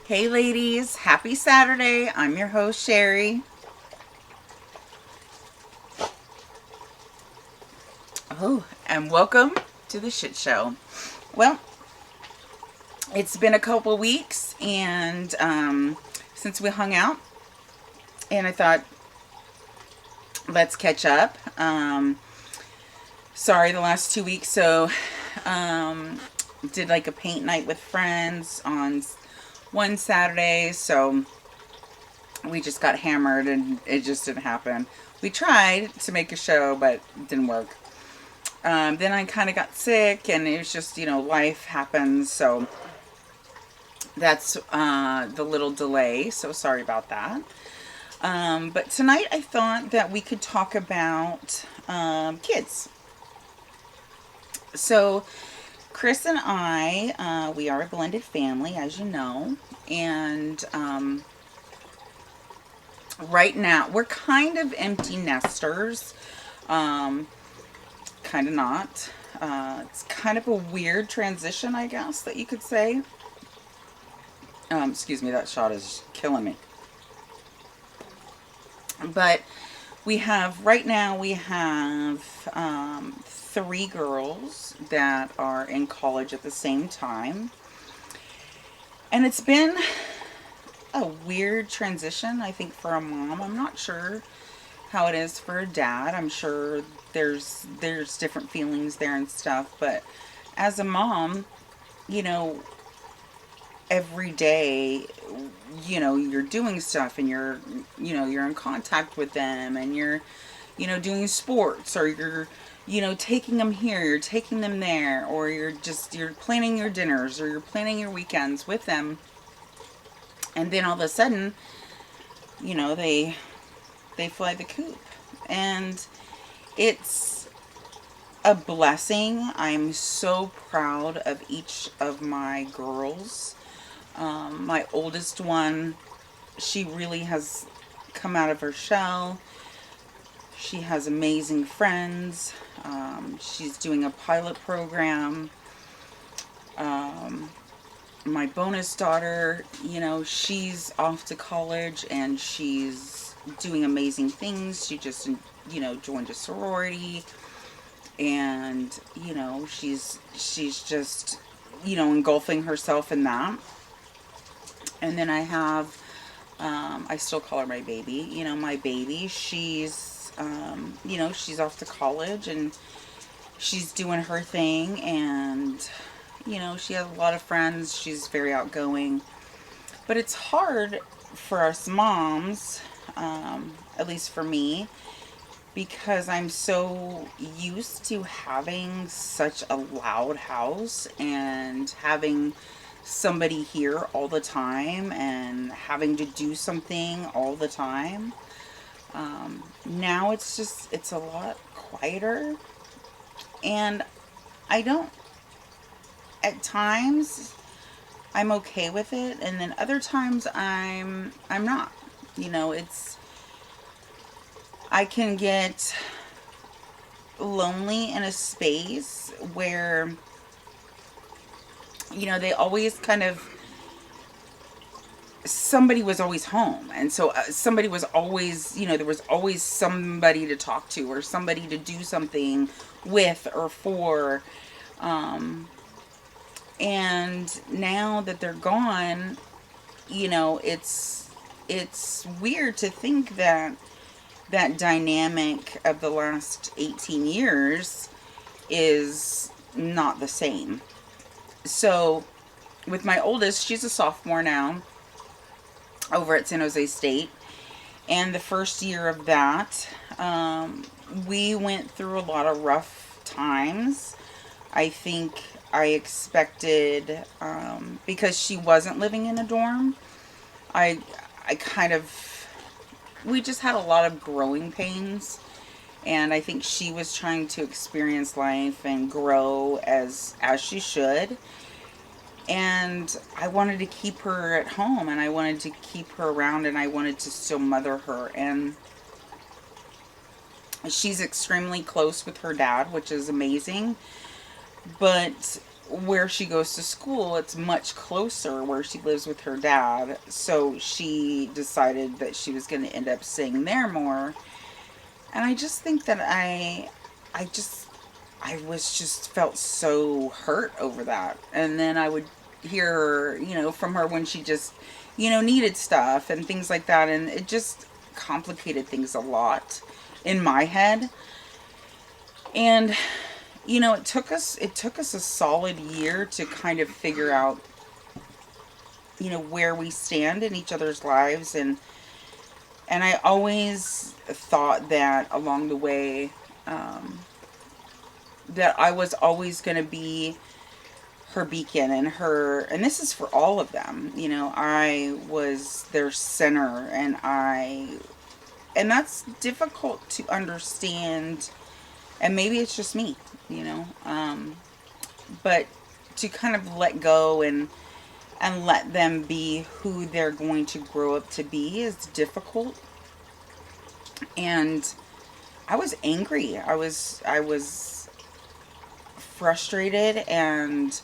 Hey ladies, happy Saturday. I'm your host Sherry. Oh, and welcome to the shit show. Well, it's been a couple weeks and since we hung out, and I thought let's catch up. Sorry, the last 2 weeks. Um, did like a paint night with friends on one Saturday. So we just got hammered and it just didn't happen. We tried to make a show, but it didn't work. Then I kind of got sick, and it was just, life happens. So that's the little delay. So sorry about that. But tonight I thought that we could talk about kids. So Chris and I, we are a blended family, as you know. And right now, we're kind of empty nesters. Um, Kind of not. It's kind of a weird transition, I guess, that you could say. Excuse me, that shot is killing me. But right now, we have three girls that are in college at the same time. And it's been a weird transition, I think, for a mom. I'm not sure how it is for a dad. I'm sure there's different feelings there and stuff, but as a mom, you know, every day, you're doing stuff, and you're in contact with them, and you're, doing sports, or you're, taking them here, you're taking them there, or you're planning your dinners, or you're planning your weekends with them. And then all of a sudden, they fly the coop. And it's a blessing. I'm so proud of each of my girls. My oldest one, she really has come out of her shell. She has amazing friends. She's doing a pilot program. Um, my bonus daughter, she's off to college and she's doing amazing things. She just, joined a sorority, and, she's just, engulfing herself in that. And then I have, I still call her my baby, my baby. She's off to college and she's doing her thing, and, she has a lot of friends. She's very outgoing. But it's hard for us moms, at least for me, because I'm so used to having such a loud house and having somebody here all the time and having to do something all the time. Now it's a lot quieter, and I don't, at times I'm okay with it, and then other times I'm not. It's, I can get lonely in a space where, they always kind of, somebody was always home, and so somebody was always, there was always somebody to talk to, or somebody to do something with or for. um and now that they're gone, it's weird to think that that dynamic of the last 18 years is not the same. So, with my oldest, she's a sophomore now over at San Jose State. And the first year of that, we went through a lot of rough times. I think I expected, because she wasn't living in a dorm, I, I kind of, we just had a lot of growing pains. And I think she was trying to experience life and grow as she should. And I wanted to keep her at home, and I wanted to keep her around, and I wanted to still mother her. And she's extremely close with her dad, which is amazing. But where she goes to school, it's much closer where she lives with her dad. So she decided that she was going to end up staying there more. And I just think that I just, I was just felt so hurt over that. And then I would hear, from her when she just, needed stuff and things like that. And it just complicated things a lot in my head. And it took us a solid year to kind of figure out, where we stand in each other's lives. And I always thought that along the way, um, that I was always going to be her beacon and this is for all of them. I was their center, and that's difficult to understand, and maybe it's just me, but to kind of let go and let them be who they're going to grow up to be is difficult. And I was angry. I was frustrated, and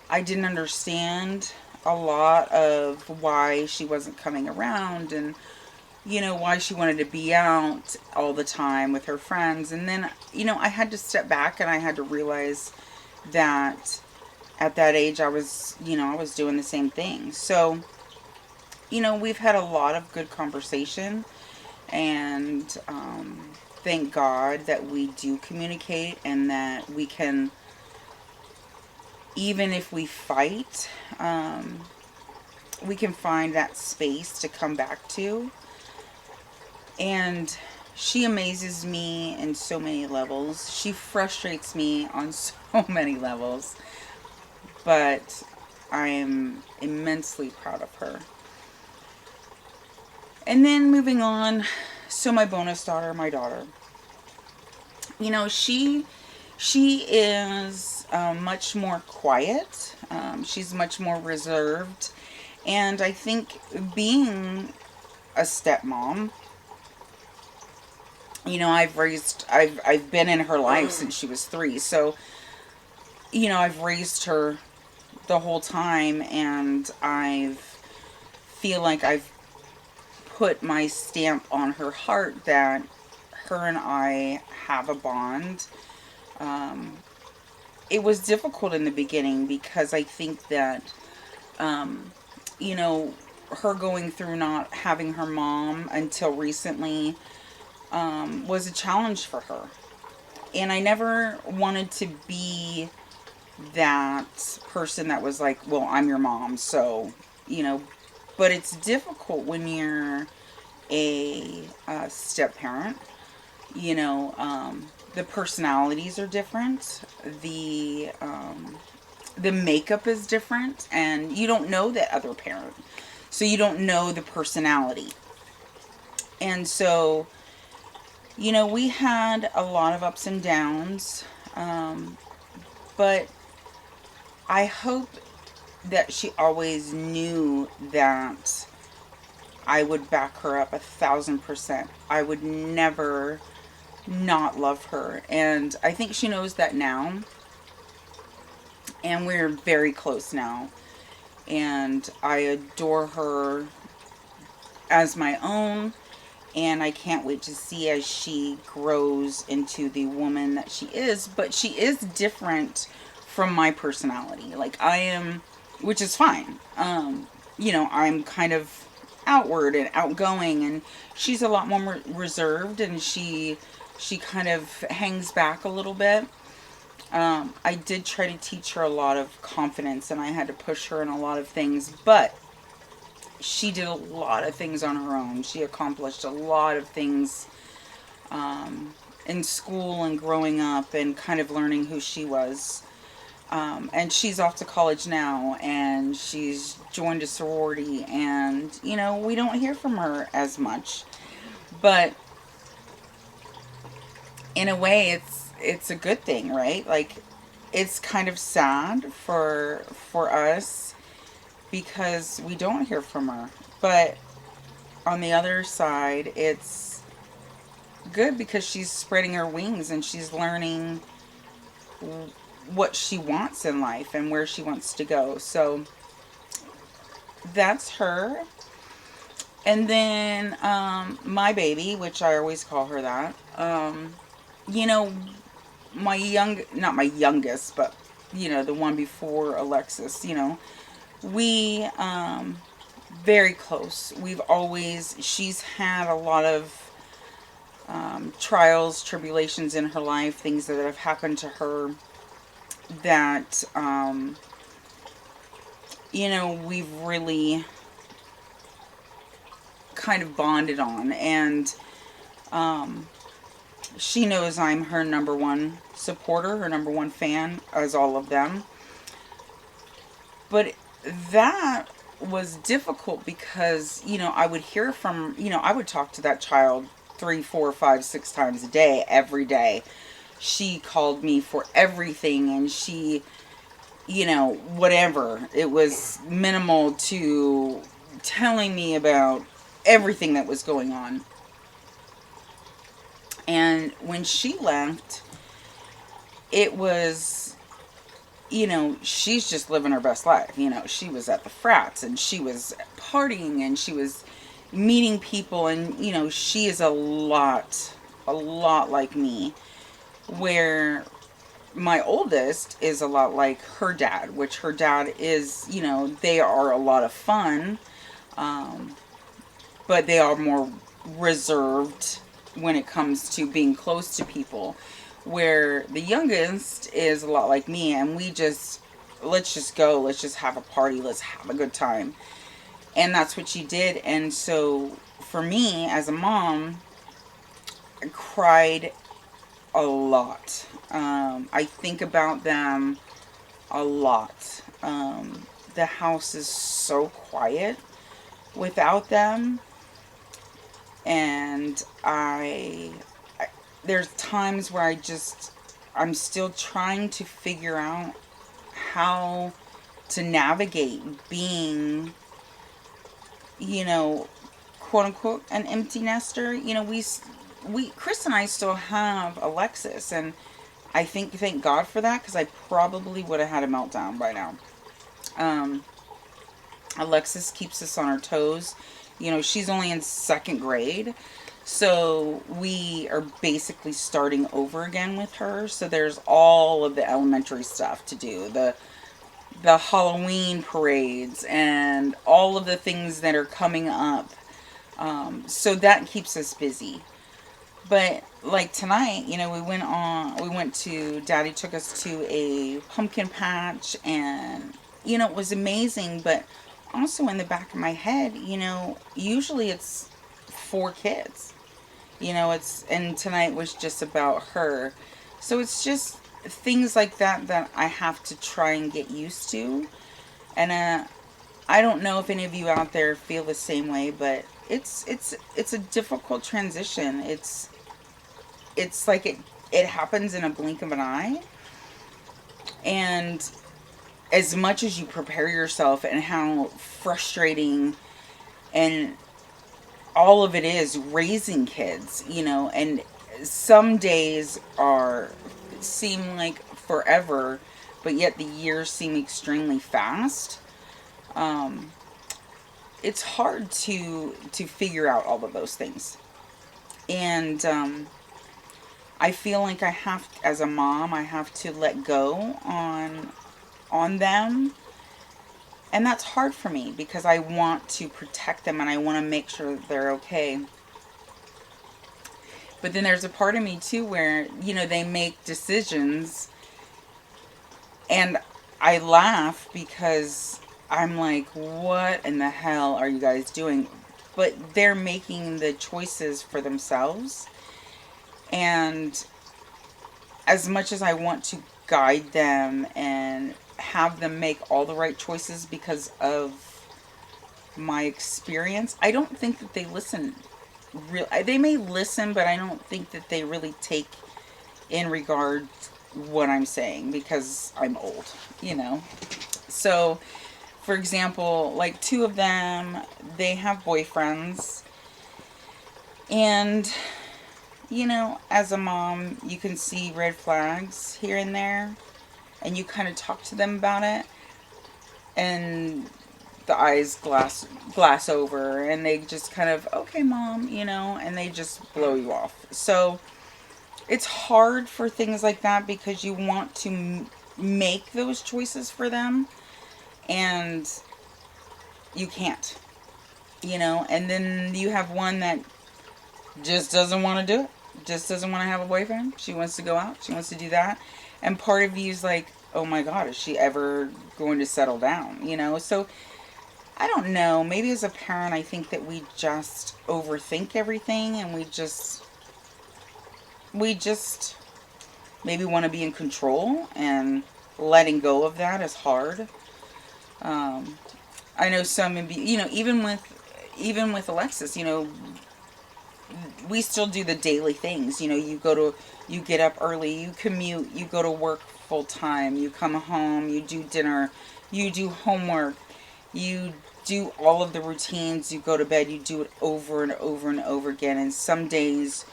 I didn't understand a lot of why she wasn't coming around, and why she wanted to be out all the time with her friends. And then, I had to step back and I had to realize that at that age I was doing the same thing. So, we've had a lot of good conversation, and thank God that we do communicate and that we can, even if we fight, we can find that space to come back to. And she amazes me in so many levels. She frustrates me on so many levels. But I am immensely proud of her. And then moving on, so my bonus daughter, my daughter. She is much more quiet. She's much more reserved. And I think being a stepmom, I've been in her life since she was 3. So, I've raised her the whole time, and I feel like I've put my stamp on her heart that her and I have a bond. Um, it was difficult in the beginning because I think that, um, you know, her going through not having her mom until recently was a challenge for her. And I never wanted to be that person that was like, well, I'm your mom, so, you know, but it's difficult when you're a step parent. The personalities are different. The makeup is different, and you don't know that other parent, so you don't know the personality. And so, we had a lot of ups and downs, but I hope that she always knew that I would back her up 1,000%. I would never not love her. And I think she knows that now. And we're very close now. And I adore her as my own. And I can't wait to see as she grows into the woman that she is. But she is different from my personality. Like I am, which is fine. I'm kind of outward and outgoing, and she's a lot more reserved, and she kind of hangs back a little bit. I did try to teach her a lot of confidence, and I had to push her in a lot of things, but she did a lot of things on her own. She accomplished a lot of things in school and growing up and kind of learning who she was. And she's off to college now, and she's joined a sorority, and, we don't hear from her as much. But in a way, it's a good thing, right? Like, it's kind of sad for us because we don't hear from her. But on the other side, it's good because she's spreading her wings and she's learning what she wants in life and where she wants to go. So that's her. And then my baby, which I always call her that. You know, not my youngest, but the one before Alexis. We very close. She's had a lot of trials, tribulations in her life, things that have happened to her that we've really kind of bonded on. And she knows I'm her number one supporter, her number one fan, as all of them. But that was difficult because, I would hear from, I would talk to that child 3, 4, 5, 6 times a day, every day. She called me for everything, and she, whatever. It was minimal to telling me about everything that was going on. And when she left, it was, she's just living her best life. She was at the frats, and she was partying, and she was meeting people, and, she is a lot like me, where my oldest is a lot like her dad, which her dad is, they are a lot of fun, but they are more reserved when it comes to being close to people, where the youngest is a lot like me, and let's just go, let's just have a party, let's have a good time. And that's what she did. And so for me as a mom, I cried a lot. I think about them a lot. The house is so quiet without them. And there's times where I'm still trying to figure out how to navigate being, quote unquote, an empty nester. Chris and I still have Alexis, and I thank God for that, because I probably would have had a meltdown by now. Alexis keeps us on our toes. She's only in 2nd grade, so we are basically starting over again with her. So there's all of the elementary stuff to do, the Halloween parades, and all of the things that are coming up. So that keeps us busy. But like tonight, Daddy took us to a pumpkin patch, and, it was amazing. But also in the back of my head, usually it's 4 kids, and tonight was just about her. So it's just things like that I have to try and get used to. And I don't know if any of you out there feel the same way, but it's a difficult transition. It's like it happens in a blink of an eye. And as much as you prepare yourself, and how frustrating and all of it is raising kids, and some days seem like forever, but yet the years seem extremely fast. It's hard to figure out all of those things. And I feel like as a mom, I have to let go on them. And that's hard for me, because I want to protect them, and I want to make sure that they're okay. But then there's a part of me too where, they make decisions, and I laugh, because I'm like, what in the hell are you guys doing? But they're making the choices for themselves. And as much as I want to guide them and have them make all the right choices because of my experience, I don't think that they listen. They may listen, but I don't think that they really take in regard what I'm saying, because I'm old, So, for example, like 2 of them, they have boyfriends. And, as a mom, you can see red flags here and there. and you kind of talk to them about it, and the eyes glass over, and they just kind of, okay, mom, and they just blow you off. So it's hard for things like that because you want to make those choices for them, and you can't, and then you have one that just doesn't want to do it, just doesn't want to have a boyfriend. She wants to go out, she wants to do that, and part of you is like, oh my god, is she ever going to settle down, so I don't know. Maybe as a parent, I think that we just overthink everything, and we just maybe want to be in control, and letting go of that is hard. Um, I know some, even with Alexis, we still do the daily things. You get up early, you commute, you go to work full time, you come home, you do dinner, you do homework, you do all of the routines, you go to bed, you do it over and over and over again. And some days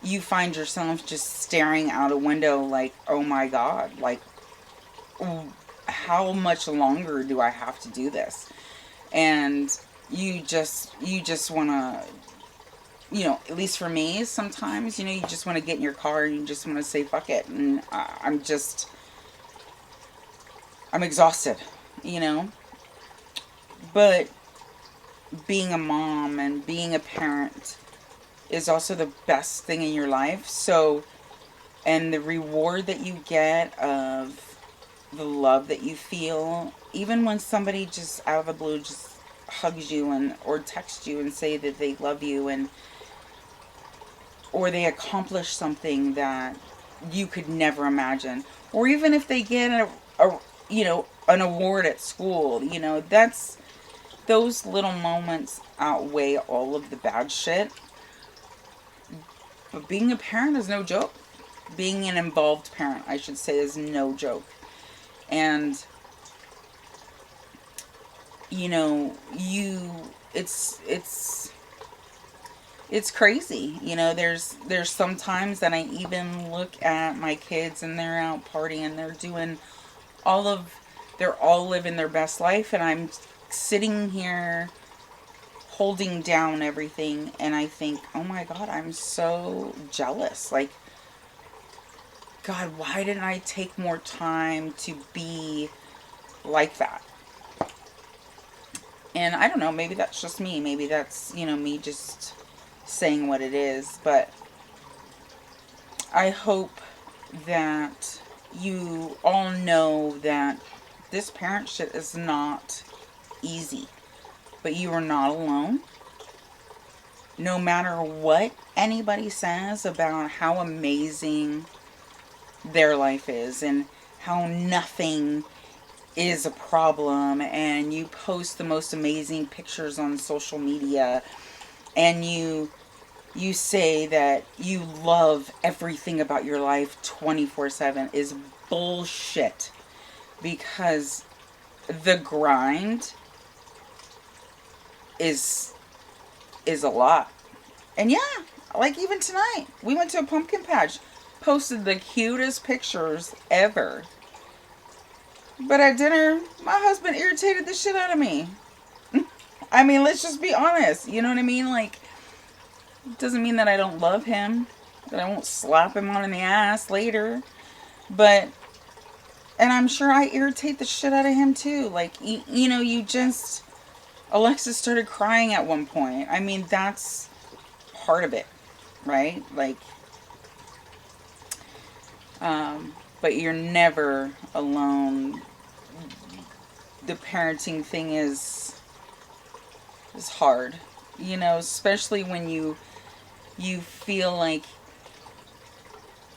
you find yourself just staring out a window like, oh my god, like, how much longer do I have to do this? And you just want to, at least for me, sometimes, you just want to get in your car and you just want to say fuck it. And I'm exhausted, you know. But being a mom and being a parent is also the best thing in your life. So, and the reward that you get of the love that you feel, even when somebody just out of the blue just hugs you and or texts you and say that they love you, and or they accomplish something that you could never imagine, or even if they get an award at school, that's, those little moments outweigh all of the bad shit. But being a parent is no joke. Being an involved parent, I should say, is no joke. And it's crazy. There's sometimes that I even look at my kids and they're out partying, they're all living their best life, and I'm sitting here holding down everything, and I think, oh my god, I'm so jealous. Like, god, why didn't I take more time to be like that? And I don't know, maybe that's just me. Maybe that's, me just saying what it is. But I hope that you all know that this parent shit is not easy. But you are not alone. No matter what anybody says about how amazing their life is and how nothing is a problem, and you post the most amazing pictures on social media, and you say that you love everything about your life 24/7, is bullshit. Because the grind is a lot. And yeah, like even tonight, we went to a pumpkin patch, posted the cutest pictures ever. But at dinner, my husband irritated the shit out of me. I mean, let's just be honest. You know what I mean? Like, it doesn't mean that I don't love him, that I won't slap him on in the ass later. But, and I'm sure I irritate the shit out of him too. Like, you just, Alexis started crying at one point. I mean, that's part of it, right? Like, but you're never alone. The parenting thing is hard, especially when you feel like,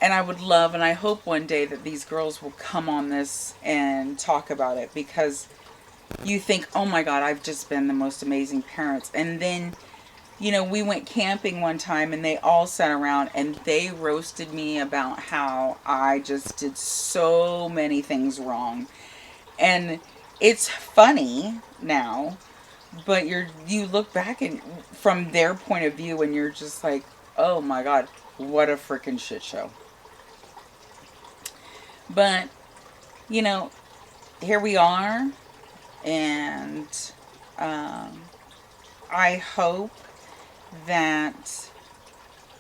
and I would love, and I hope one day that these girls will come on this and talk about it, because you think, oh my god, I've just been the most amazing parents. And then, we went camping one time and they all sat around and they roasted me about how I just did so many things wrong. And it's funny now, but you look back and from their point of view and you're just like, oh my god, what a freaking shit show. But you know, here we are, and um, I hope that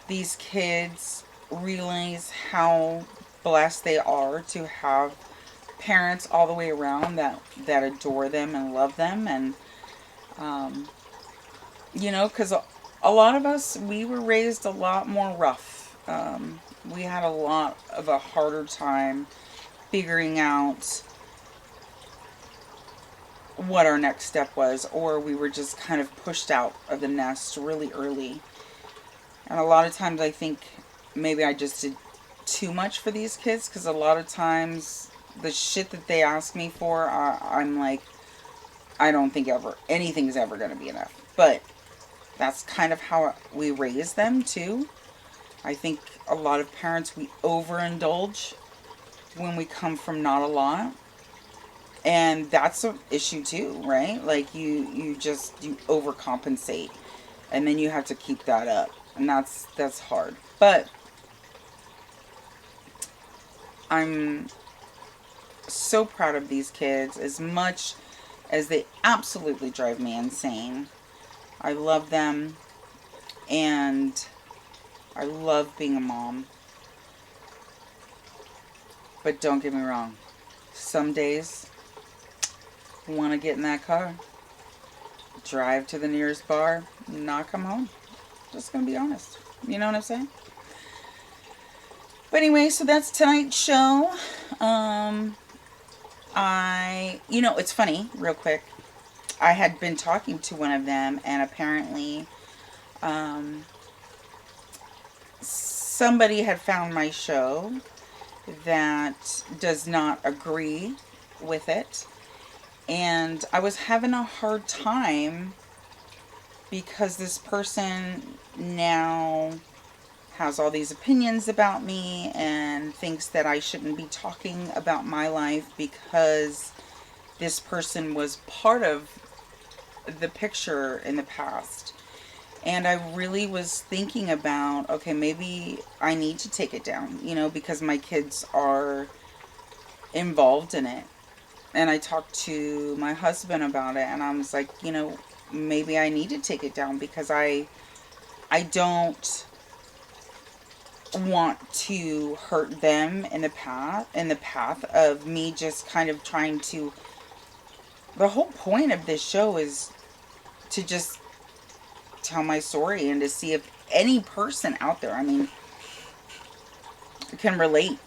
these kids realize how blessed they are to have parents all the way around that adore them and love them. And um, because a lot of us, we were raised a lot more rough. We had a lot of a harder time figuring out what our next step was, or we were just kind of pushed out of the nest really early. And a lot of times I think maybe I just did too much for these kids, because a lot of times the shit that they ask me for, I'm like, I don't think ever anything's ever going to be enough. But that's kind of how we raise them too. I think a lot of parents, we overindulge when we come from not a lot. And that's an issue too, right? Like you overcompensate, and then you have to keep that up. And that's hard. But I'm so proud of these kids, as much as they absolutely drive me insane. I love them, and I love being a mom. But don't get me wrong, some days I want to get in that car, drive to the nearest bar, not come home. Just gonna be honest. You know what I'm saying? But anyway, so that's tonight's show. It's funny, real quick. I had been talking to one of them, and apparently, somebody had found my show that does not agree with it. And I was having a hard time because this person now has all these opinions about me and thinks that I shouldn't be talking about my life because this person was part of the picture in the past. And I really was thinking about, okay, maybe I need to take it down, because my kids are involved in it. And I talked to my husband about it, and I was like, maybe I need to take it down, because I don't want to hurt them in the path of me just kind of trying to. The whole point of this show is to just tell my story and to see if any person out there, can relate.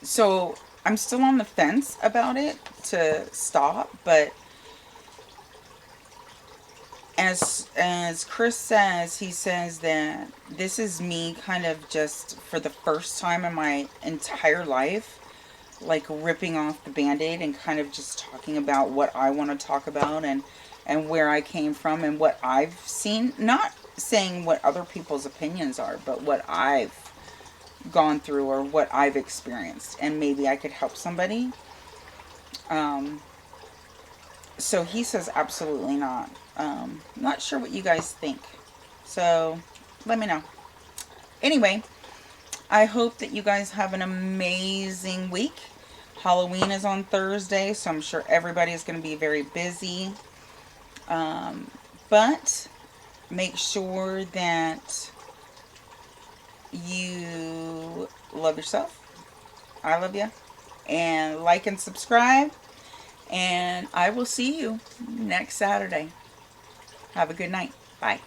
So I'm still on the fence about it to stop, but as Chris says, he says that this is me kind of just for the first time in my entire life, like ripping off the Band-Aid and kind of just talking about what I want to talk about, and where I came from and what I've seen. Not saying what other people's opinions are, but what I've gone through or what I've experienced, and maybe I could help somebody. So he says absolutely not. Not sure what you guys think, so let me know. Anyway, I hope that you guys have an amazing week. Halloween is on Thursday, so I'm sure everybody is going to be very busy. But make sure that you love yourself. I love you. And like and subscribe. And I will see you next Saturday. Have a good night. Bye.